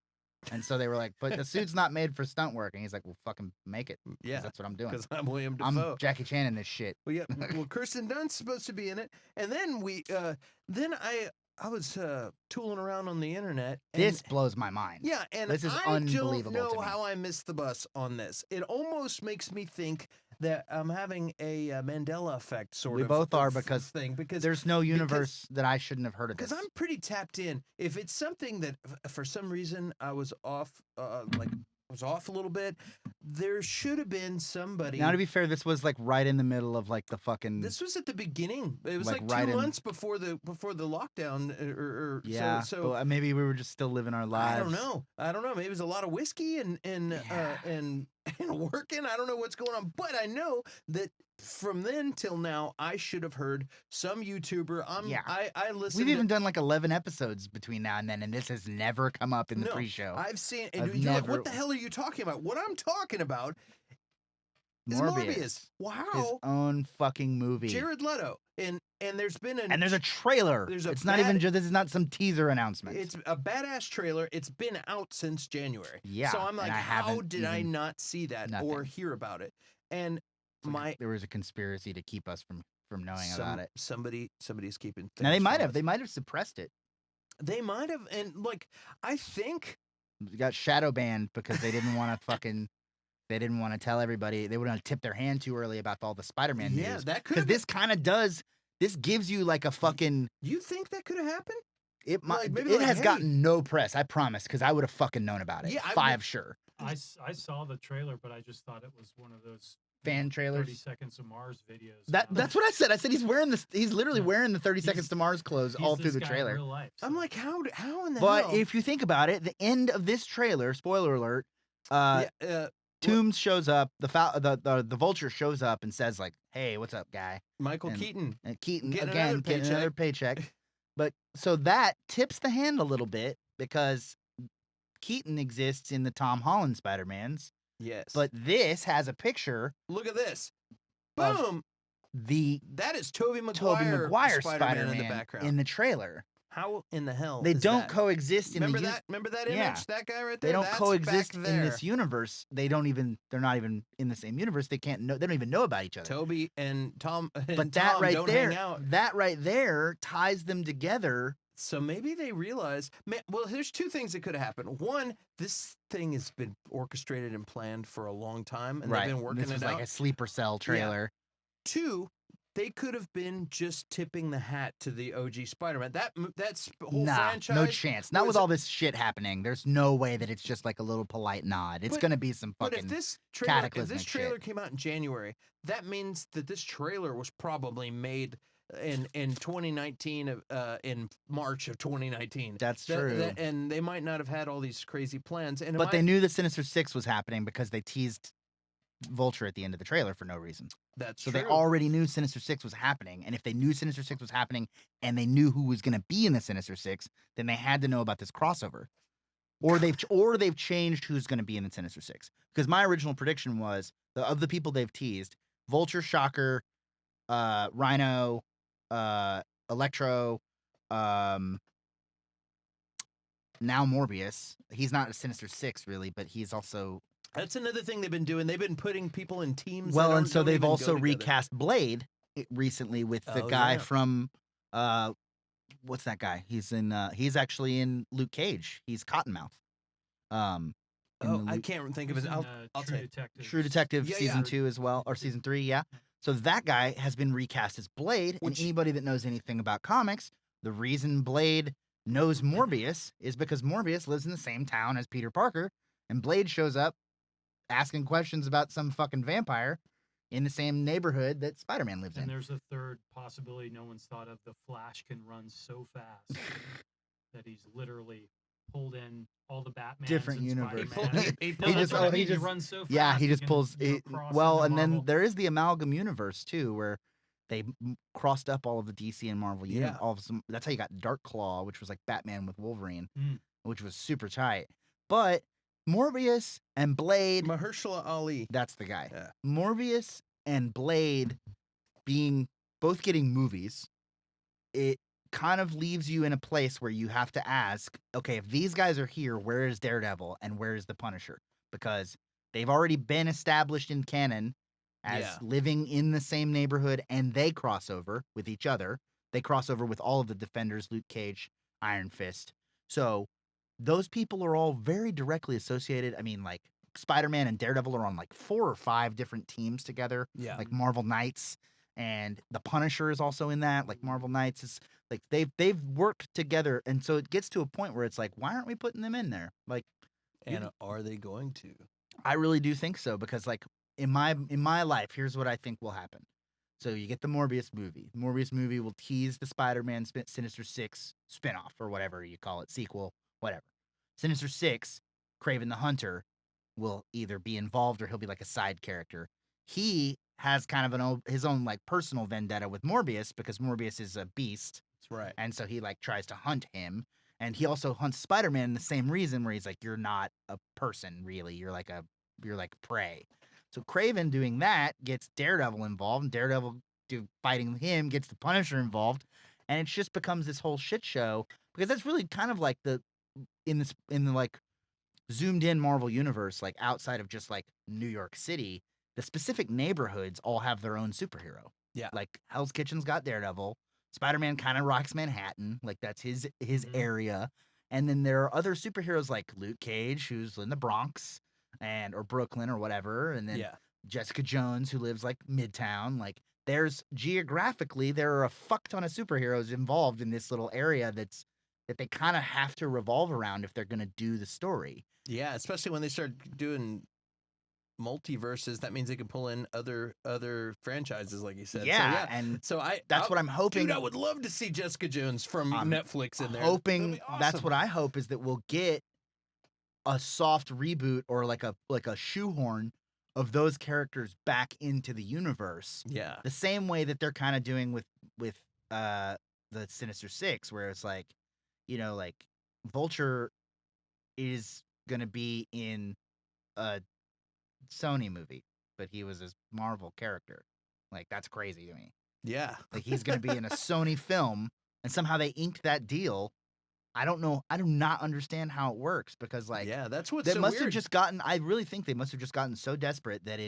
and so they were like, "But the suit's not made for stunt work,k," and he's like, "Well, fucking make it. 'Cause Yeah, that's what I'm doing. because I'm William I'm Dafoe. Jackie Chan in this shit." Well, yeah. Well, Kirsten Dunst's supposed to be in it, and then tooling around on the internet. This blows my mind. Yeah, and This is I don't unbelievable to know me. how I missed the bus on this. It almost makes me think that I'm having a Mandela effect sort We of. both are of because thing because There's no universe that I shouldn't have heard of this. because I'm pretty tapped in. If it's something that for some reason I was off, like I was off a little bit, there should have been somebody. Now, to be fair, this was like right in the middle of like the fucking. This was at the beginning. It was Like, like, right 2 in- months before the lockdown. Yeah, So but maybe we were just still living our lives. I don't know. Maybe it was a lot of whiskey and and working. I don't know what's going on, but I know that from then till now, I should have heard some YouTuber. Yeah. I listened. We've even done like 11 episodes between now and then, and this has never come up in the No, pre-show. I've seen, and I've you're like, never- what the hell are you talking about? What I'm talking about is Morbius. Morbius. His Wow, own fucking movie. Jared Leto, and there's been And there's a trailer. There's a It's not even bad- just. This is not some teaser announcement. It's a badass trailer. It's been out since January. Yeah, So I'm like, and I how haven't did I even- not see that nothing. or hear about it? And It's like my there was a conspiracy to keep us from knowing about it. somebody's keeping. Now they things might from have. us. They might have suppressed it. They might have, and like I think They got shadow banned because they didn't want to fucking. They didn't want to tell everybody. They would have tipped their hand too early about all the Spider-Man yeah, news. that could. Because this kind of does. This gives you like a fucking. You think that could have happened? It might. Like, maybe It like, has hey. gotten no press. I promise. Because I would have fucking known about it. Yeah, I Five would- sure. I saw the trailer, but I just thought it was one of those Fan trailers. 30 Seconds of Mars videos. That's what I said. I said he's wearing this. He's literally Yeah. wearing the 30 He's- Seconds to Mars clothes all through this the guy in trailer. real life, I'm so- like, how in the But hell? if you think about it, the end of this trailer, spoiler alert, yeah, Toombs shows up, the Vulture shows up and says like, "Hey, what's up, guy?" Michael and- Keaton. And Keaton Getting again another getting another paycheck. But so that tips the hand a little bit because Keaton exists in the Tom Holland Spider-Mans, Yes, but this has a picture look at this. of Boom. the That is Tobey Tobey Maguire, Maguire Spider-Man in the background. in the trailer. How in the hell? They is don't that? coexist in Remember the that? Remember that image? Yeah. That guy right there. They don't That's coexist back in there. this universe. They're not even in the same universe. They can't know. They don't even know about each other. Toby and Tom. And But that Tom right don't there, hang out. that right there ties them together. So maybe they realize. Well, there's two things that could have happened. One, this thing has been orchestrated and planned for a long time, and they've been working This was it like out. a sleeper cell trailer. Two, they could have been just tipping the hat to the OG Spider-Man. That's whole Nah, franchise. no chance. Not was with all this shit happening. There's no way that it's just like a little polite nod. It's But- gonna be some But if fucking. this cataclysmic shit. trailer came out in January, that means that this trailer was probably made in 2019 in March of 2019. That's true. And they might not have had all these crazy plans. And But they knew the Sinister Six was happening because they teased Vulture at the end of the trailer for no reason. that's So true. they already knew Sinister Six was happening. And if they knew Sinister Six was happening and they knew who was going to be in the Sinister Six, then they had to know about this crossover. Or they've changed who's going to be in the Sinister Six. Because my original prediction was of the people they've teased, Vulture, Shocker, Rhino, Electro, now Morbius. He's not a Sinister Six really, but he's also That's another thing they've been doing. They've been putting people in teams. that well, and aren't- so don't they've even go also together. recast Blade recently with the Oh, guy yeah. from what's that guy? He's actually in Luke Cage. He's Cottonmouth. In Oh, the I Luke- can't think of He's it. in, I'll True take. Detective. True Detective Yeah, season yeah. 2 as well, or season 3, yeah. So that guy has been recast as Blade, Which- and anybody that knows anything about comics, the reason Blade knows Morbius is because Morbius lives in the same town as Peter Parker, and Blade shows up asking questions about some fucking vampire in the same neighborhood that Spider-Man lives And in. there's a third possibility no one's thought of. The Flash can run so fast that he's literally pulled in all the Batman. Different universe. He No, that's just- what I oh, he mean. just- runs so fast. Yeah, he just can, pulls. cross Well, into and then Marvel. there is the amalgam universe too, where they crossed up all of the DC and Marvel. Yeah. All of some. That's how you got Dark Claw, which was like Batman with Wolverine, Mm. which was super tight. But Morbius and Blade, Mahershala Ali. that's the guy. Yeah. Morbius and Blade being both getting movies, it kind of leaves you in a place where you have to ask, okay, if these guys are here, where is Daredevil and where is the Punisher? Because they've already been established in canon as Yeah. living in the same neighborhood and they cross over with each other. They cross over with all of the Defenders, Luke Cage, Iron Fist. So those people are all very directly associated. I mean, like Spider-Man and Daredevil are on like 4 or 5 different teams together, Yeah. like Marvel Knights, and the Punisher is also in that. Like Marvel Knights is like they've worked together, and so it gets to a point where it's like, why aren't we putting them in there? Like, And are they going to? I really do think so, because like in my life, here's what I think will happen. So you get the Morbius movie. The Morbius movie will tease the Spider-Man Sinister Six spinoff or whatever you call it, sequel, whatever. Sinister Six, Kraven the Hunter, will either be involved or he'll be like a side character. He has kind of his own like personal vendetta with Morbius, because Morbius is a beast, That's right. and so he like tries to hunt him. And he also hunts Spider-Man the same reason, where he's like, you're not a person really. You're like prey. So Kraven doing that gets Daredevil involved, and Daredevil fighting him gets the Punisher involved, and it just becomes this whole shit show, because that's really kind of like in the like zoomed in Marvel universe, like outside of just like New York City, the specific neighborhoods all have their own superhero. Yeah. Like Hell's Kitchen's got Daredevil. Spider-Man kind of rocks Manhattan, like that's his area. And then there are other superheroes like Luke Cage, who's in the Bronx or Brooklyn or whatever, and then Jessica Jones, who lives like Midtown. Like there's geographically there are a fuck ton of superheroes involved in this little area that they kind of have to revolve around if they're going to do the story. Yeah, especially when they start doing multiverses, that means they can pull in other franchises, like you said. Yeah, and so that's what I'm hoping. Dude, I would love to see Jessica Jones from Netflix in there. Hoping that's what I hope, is that we'll get a soft reboot or like a shoehorn of those characters back into the universe. Yeah, the same way that they're kind of doing with the Sinister Six, where it's like, you know, like Vulture is gonna be in a Sony movie, but he was a Marvel character. Like that's crazy to me. Yeah, like he's gonna be in a Sony film, and somehow they inked that deal. I don't know. I do not understand how it works, because like, that's what's they so must weird. have just gotten. I really think they must have just gotten so desperate that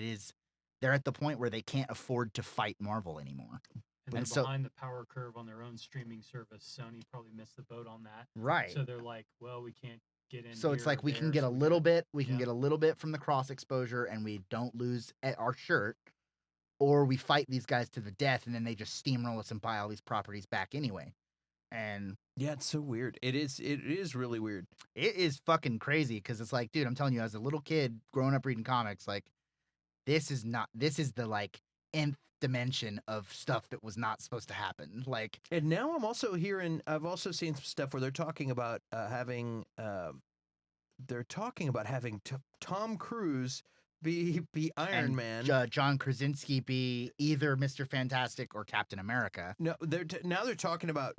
they're at the point where they can't afford to fight Marvel anymore. And they're behind the power curve on their own streaming service. Sony probably missed the boat on that. Right. So they're like, well, we can't get in. So it's like we can get a little bit. We can get a little bit from the cross exposure, and we don't lose our shirt, or we fight these guys to the death, and then they just steamroll us and buy all these properties back anyway. And yeah, it's so weird. It is really weird. It is fucking crazy, because it's like, dude, I'm telling you, as a little kid growing up reading comics, like this is the like nth dimension of stuff that was not supposed to happen. Like, and now I'm also hearing, I've also seen some stuff where they're talking about having Tom Cruise be Iron Man. John Krasinski be either Mr. Fantastic or Captain America. No, now they're talking about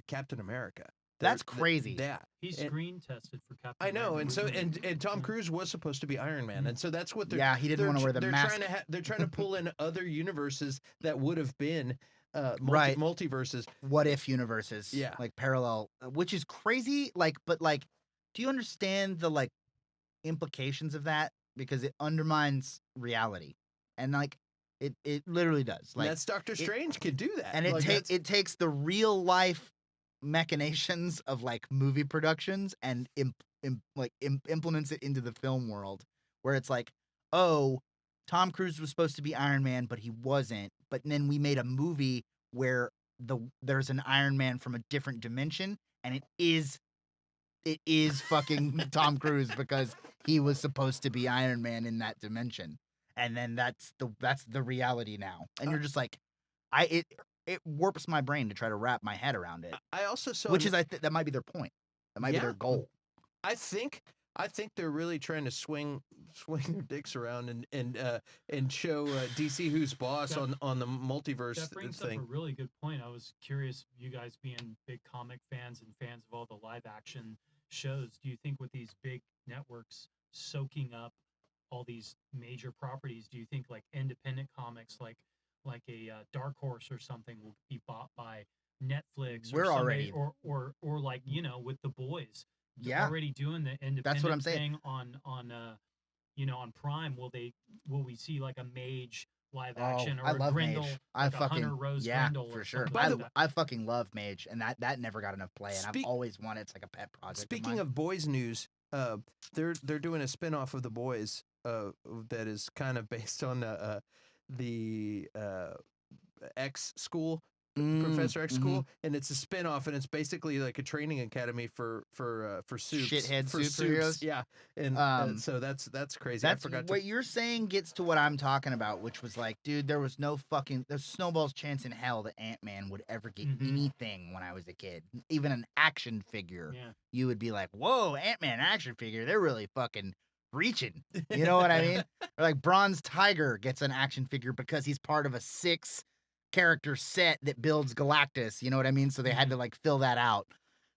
Captain America. That's crazy. He's screen tested for Captain I know, America. and Tom Cruise was supposed to be Iron Man, and so that's what they're. Yeah, he didn't want to wear the mask. They're trying to pull in other universes that would have been multiverses. What if universes? Yeah, like parallel, which is crazy. Like, but like, do you understand the like implications of that? Because it undermines reality, and like it literally does. Like, that's Doctor Strange can do that, and it takes the real life machinations of like movie productions and implements it into the film world, where it's like, oh, Tom Cruise was supposed to be Iron Man, but he wasn't. But then we made a movie where there's an Iron Man from a different dimension, and it is fucking Tom Cruise, because he was supposed to be Iron Man in that dimension. And then that's the reality now. And you're just like, it warps my brain to try to wrap my head around it. I also saw, which is that might be their point. That might be their goal. I think they're really trying to swing their dicks around and show DC who's boss on the multiverse that brings thing. up a really good point. I was curious, you guys being big comic fans and fans of all the live action shows, do you think with these big networks soaking up all these major properties, do you think like independent comics like a Dark Horse or something will be bought by Netflix? We're already or like, you know, with The Boys, yeah, already doing the independent that's what I'm saying. thing on you know, on Prime. Will we see like a Mage live action, or I love Grindel, Mage. like a Hunter Rose Grindel, for or sure. something like that. I fucking love Mage, and that never got enough play, and I've Speak- always wanted it's like a pet project. Speaking of boys news, they're doing a spin-off of The Boys that is kind of based on the X school, Professor X school, and it's a spin-off, and it's basically like a training academy for soups, Shithead for superheroes? yeah, and so that's crazy. That's I forgot what you're saying gets to what I'm talking about, which was like, dude, there's snowball's chance in hell that Ant-Man would ever get Mhm. anything when I was a kid, even an action figure. Yeah. You would be like, whoa, Ant-Man action figure, they're really fucking reaching. You know what I mean? Or like Bronze Tiger gets an action figure because he's part of a 6-character set that builds Galactus. You know what I mean? So they had to like fill that out.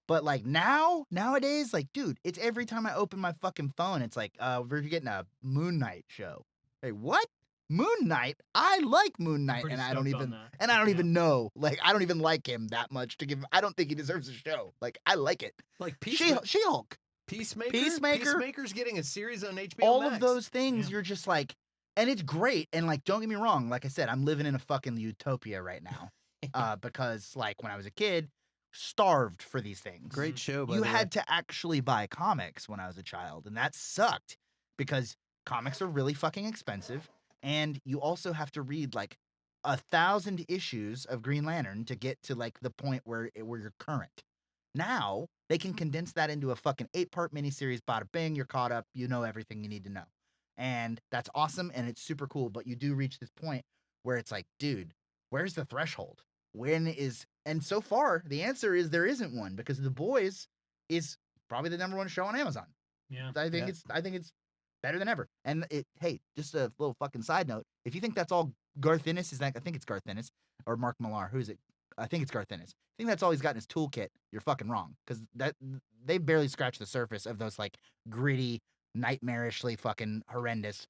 But like nowadays, like, dude, it's every time I open my fucking phone, it's like, we're getting a Moon Knight show. Hey, what? Moon Knight? I like Moon Knight, pretty and I don't stoked on even that. I don't Yeah. even know. Like, I don't even like him that much to give him. I don't think he deserves a show. Like, I like it. like She-Hulk. Peacemaker. Peacemaker. Peacemaker's getting a series on HBO All Max. of those things, Yeah. you're just like, and it's great. And like, don't get me wrong. Like I said, I'm living in a fucking utopia right now. Because like when I was a kid, starved for these things. Great show. By You the way. had to actually buy comics when I was a child, and that sucked because comics are really fucking expensive, and you also have to read like 1,000 issues of Green Lantern to get to like the point where you're current. Now they can condense that into a fucking 8-part miniseries. Bada bing, you're caught up. You know everything you need to know, and that's awesome, and it's super cool. But you do reach this point where it's like, dude, where's the threshold? And so far the answer is there isn't one, because The Boys is probably the #1 show on Amazon. Yeah. I think it's better than ever. And hey, just a little fucking side note. If you think that's all Garth Ennis I think it's Garth Ennis or Mark Millar. Who is it? I think it's Garth Ennis. I think that's all he's got in his toolkit. You're fucking wrong, because they barely scratch the surface of those like gritty, nightmarishly fucking horrendous,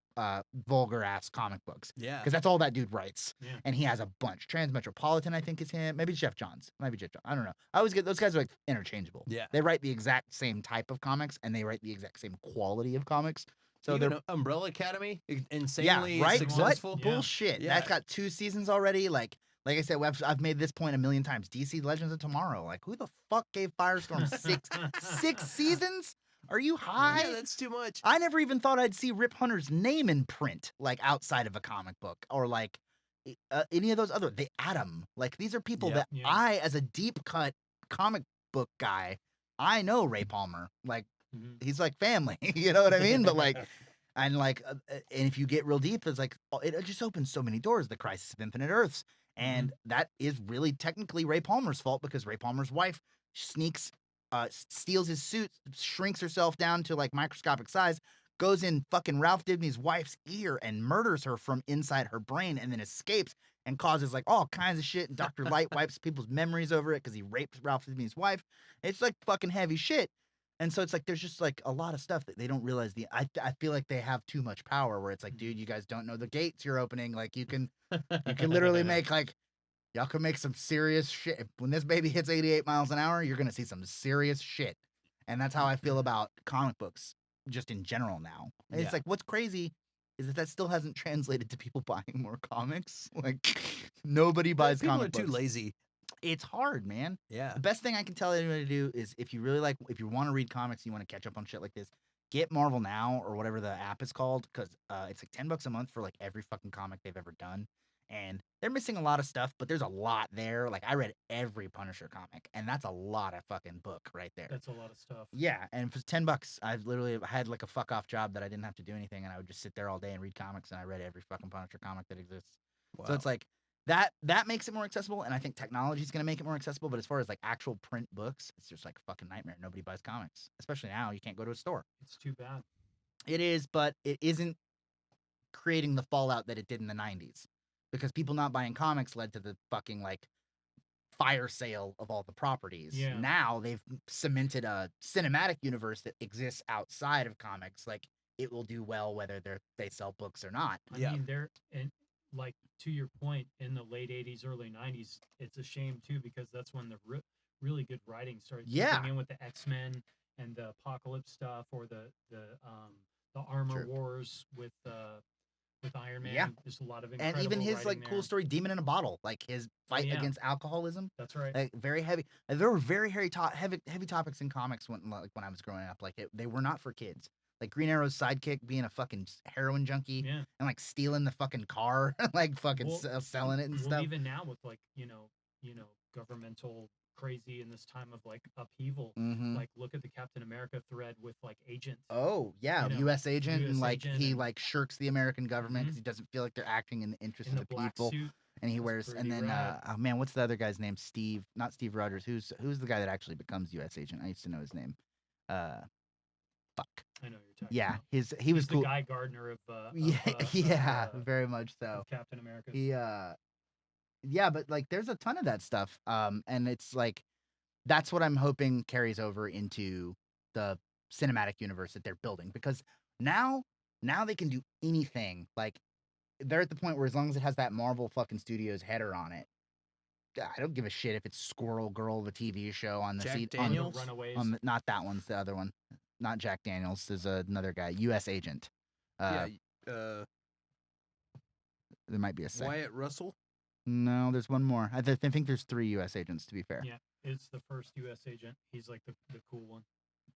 vulgar ass comic books. Yeah. Because that's all that dude writes. Yeah. And he has a bunch. Transmetropolitan, I think, is him. Maybe Jeff Johns. Might be Jeff Johns. I don't know. I always get those guys are like interchangeable. Yeah. They write the exact same type of comics, and they write the exact same quality of comics. So Even they're Umbrella Academy, insanely right. successful. What Yeah. bullshit? Yeah. That's got 2 seasons already. Like I said, I've made this point a million times. DC Legends of Tomorrow. Like, who the fuck gave Firestorm six seasons? Are you high? Yeah, that's too much. I never even thought I'd see Rip Hunter's name in print, like outside of a comic book, or like any of those other. The Atom. Like, these are people Yep. that Yeah. I, as a deep cut comic book guy, I know Ray Palmer. Like, Mhm. he's like family. You know what I mean? But like. And like, and if you get real deep, it's like it just opens so many doors. The Crisis of Infinite Earths, and that is really technically Ray Palmer's fault, because Ray Palmer's wife sneaks, steals his suit, shrinks herself down to like microscopic size, goes in fucking Ralph Dibny's wife's ear and murders her from inside her brain, and then escapes and causes like all kinds of shit. And Dr. Light wipes people's memories over it because he raped Ralph Dibny's wife. It's like fucking heavy shit. And so it's like there's just like a lot of stuff that they don't realize. I feel like they have too much power, where it's like, dude, you guys don't know the gates you're opening. Like you can literally make like, y'all can make some serious shit. When this baby hits 88 miles an hour, you're gonna see some serious shit. And that's how I feel about comic books just in general now. And Yeah. it's like, what's crazy is that still hasn't translated to people buying more comics. Like nobody buys People comic are too books. lazy. It's hard, man. Yeah. The best thing I can tell anybody to do is, if you want to read comics, you want to catch up on shit like this, get Marvel Now or whatever the app is called, because it's like $10 a month for like every fucking comic they've ever done. And they're missing a lot of stuff, but there's a lot there. Like, I read every Punisher comic, and that's a lot of fucking book right there. That's a lot of stuff. Yeah, and for $10, I've literally had like a fuck off job that I didn't have to do anything, and I would just sit there all day and read comics, and I read every fucking Punisher comic that exists. Wow. So it's like that makes it more accessible, and I think technology is going to make it more accessible. But as far as like actual print books, it's just like a fucking nightmare. Nobody buys comics, especially now. You can't go to a store. It's too bad. It is, but it isn't creating the fallout that it did in the 90s, because people not buying comics led to the fucking like fire sale of all the properties. Yeah. Now they've cemented a cinematic universe that exists outside of comics. Like, it will do well whether they sell books or not. I Yeah. mean, and like to your point, in the late '80s, early '90s, it's a shame too, because that's when the really good writing started Yeah. coming in with the X-Men and the Apocalypse stuff, or the Armor True. Wars with with Iron Man. Yeah. There's a lot of And incredible even his writing like cool there. story, Demon in a Bottle, like his fight yeah. against alcoholism. That's right. Like very heavy. There were very heavy topics in comics when I was growing up. Like they were not for kids. Like Green Arrow's sidekick being a fucking heroin junkie Yeah. and like stealing the fucking car, like fucking Well, selling it and well, stuff. even now with like governmental crazy in this time of like upheaval, Mhm. like look at the Captain America thread with like Agent. Oh yeah, you know, U.S. agent, and US like agent he and- like shirks the American government because Mhm. he doesn't feel like they're acting in the interest in of the the black people. suit. And he That's wears, and pretty then rad. oh man, what's the other guy's name? Steve, not Steve Rogers. Who's the guy that actually becomes U.S. agent? I used to know his name. Fuck. I know what you're talking Yeah, about. he was He's cool. the Guy Gardner of Yeah, yeah, of very much so. Captain America. He yeah, but like there's a ton of that stuff. And it's like that's what I'm hoping carries over into the cinematic universe that they're building, because now they can do anything. Like they're at the point where as long as it has that Marvel fucking Studios header on it, I don't give a shit if it's Squirrel Girl, the TV show on the Jack seat On the Daniels? Runaways. not that one's the other one. Not Jack Daniels. There's another guy, U.S. agent. Yeah, There might be a second. Wyatt Russell. No, there's one more. I think there's 3 U.S. agents, to be fair. Yeah, it's the first U.S. agent. He's like the cool one.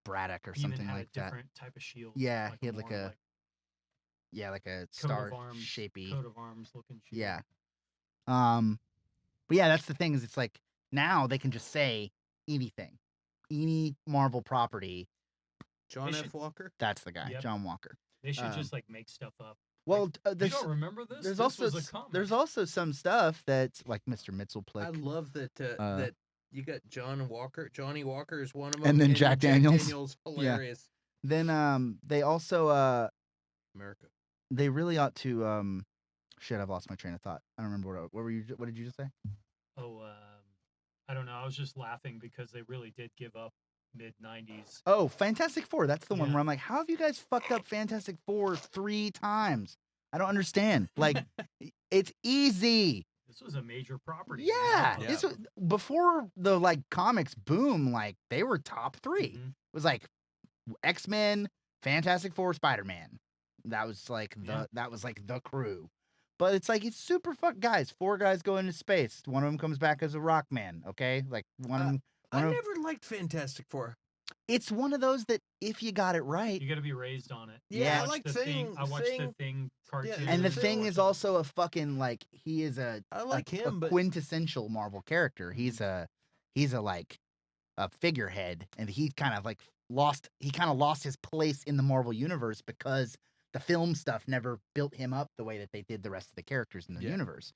Braddock or He even something had like a that. different type of shield. Yeah, he had like more, a like a coat star of arms, shapey. coat of arms looking shield. Yeah. But yeah, that's the thing, is it's like now they can just say anything, any Marvel property. John They F. should- Walker. That's the guy, Yep. John Walker. They should Um, just like make stuff up. Well, You there's don't remember this? there's This also was a comic. there's also some stuff that's like Mr. I Mitzelplick. love that that you got John Walker. Johnny Walker is one of them, And then Jack Daniels. hilarious. Then they also America. they really ought to shit, I've lost my train of thought. I don't remember what did you just say? Oh, I don't know. I was just laughing because they really did give up mid '90s. Oh, Fantastic Four. That's the one Yeah. where I'm like, how have you guys fucked up Fantastic Four 3 times? I don't understand. Like, it's easy. This was a major property. Yeah, Yeah. this was before the like comics boom. Like they were top 3. Mhm. It was like X-Men, Fantastic Four, Spider-Man. That was like the crew. But it's like it's super guys. 4 guys go into space. One of them comes back as a rock man. Okay, like one of them. I never liked Fantastic Four. It's one of those that if you got it right. You got to be raised on it. Yeah, I watched like the Thing. I watched the Thing cartoon. And the Phil Thing or is something. also a fucking like he is I like a him, but quintessential Marvel character. He's a like a figurehead, and he kind of lost his place in the Marvel universe because the film stuff never built him up the way that they did the rest of the characters in the Yeah. universe.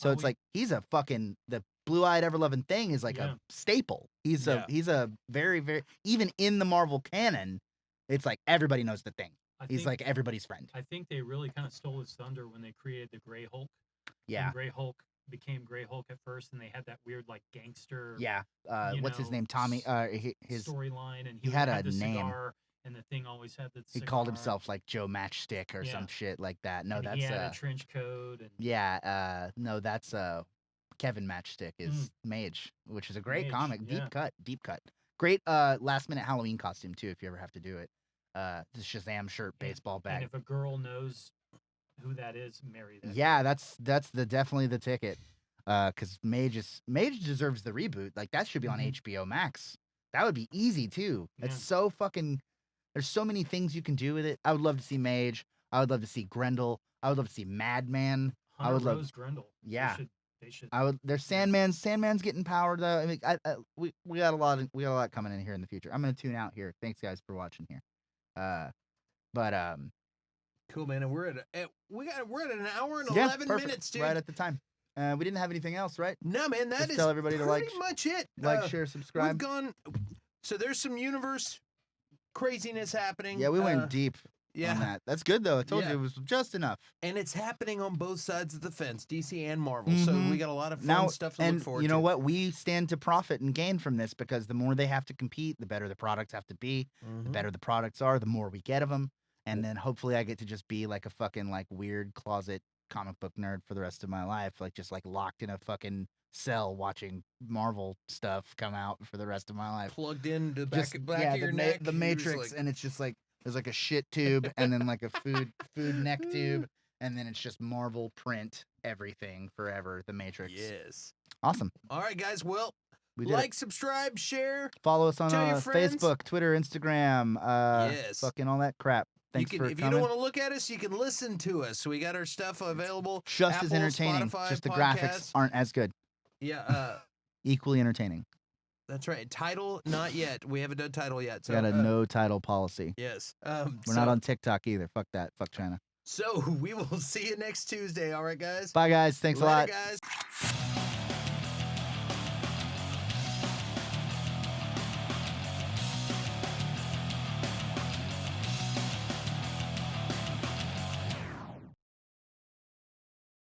So Oh, it's like he's a fucking the blue-eyed ever-loving Thing is like Yeah. a staple. He's a very, very, even in the Marvel canon, it's like everybody knows the Thing. I He's think, like everybody's friend. I think they really kind of stole his thunder when they created the Gray Hulk. Yeah. When Gray Hulk became Gray Hulk at first, and they had that weird like gangster Yeah. you What's his know, name? Tommy. His storyline, and he had had a the name. cigar, and the Thing always had the he cigar. called himself like Joe Matchstick or Yeah. some shit like that. No, and that's he had a trench coat, and yeah. No, that's Kevin Matchstick is Mage, which is a great Mage, comic. yeah. Deep cut. Great last minute Halloween costume too, if you ever have to do it. The Shazam shirt, And- baseball and bag. if a girl knows who that is, marry that. Yeah, girl. that's definitely the ticket. Because Mage deserves the reboot. Like that should be on Mhm. HBO Max. That would be easy too. It's Yeah. so fucking. There's so many things you can do with it. I would love to see Mage. I would love to see Grendel. I would love to see Madman. I Hunter would love- Rose Grendel. Yeah. They should. I would. There's Sandman. Sandman's getting power though. I mean, we got a lot coming in here in the future. I'm gonna tune out here. Thanks guys for watching here. But cool, man. And we're at an hour and yeah, 11 perfect. minutes, dude. Right at the time. We didn't have anything else, right? No, man, that Just is tell everybody to pretty much it. share, We've subscribe. gone. So there's some universe craziness happening. Yeah, we went deep on Yeah, that. That's good though. I told Yeah. you it was just enough. and it's happening on both sides of the fence, DC and Marvel. So Mhm. we got a lot of fun Now, stuff to and look forward you know to. what? We stand to profit and gain from this because the more they have to compete, the better the products have to be. The Mhm. better the products are, the more we get of them. And then hopefully I get to just be like a fucking like weird closet comic book nerd for the rest of my life, like just like locked in a fucking cell watching Marvel stuff come out for the rest of my life. Plugged in the Just, back of your neck. the you're just Matrix, like- and it's just like there's like a shit tube and then like a food neck tube, and then it's just Marvel print everything forever. The Matrix. Yes. Awesome. All right, guys. Well, We did it. like, subscribe, share. Follow us on tell your friends. Facebook, Twitter, Instagram. Yes. Fucking all that crap. Thanks you can, for if coming. you don't want to look at us, you can listen to us. We got our stuff available. Just as Apple, entertaining. Spotify, Just the podcasts. graphics aren't as good. Yeah, Equally entertaining. that's right. Title, not yet. We haven't done title yet. So, We got a no title policy. Yes. We're not on TikTok either. Fuck that. Fuck China. So we will see you next Tuesday. All right, guys. Bye, guys. Thanks a Later, lot. guys.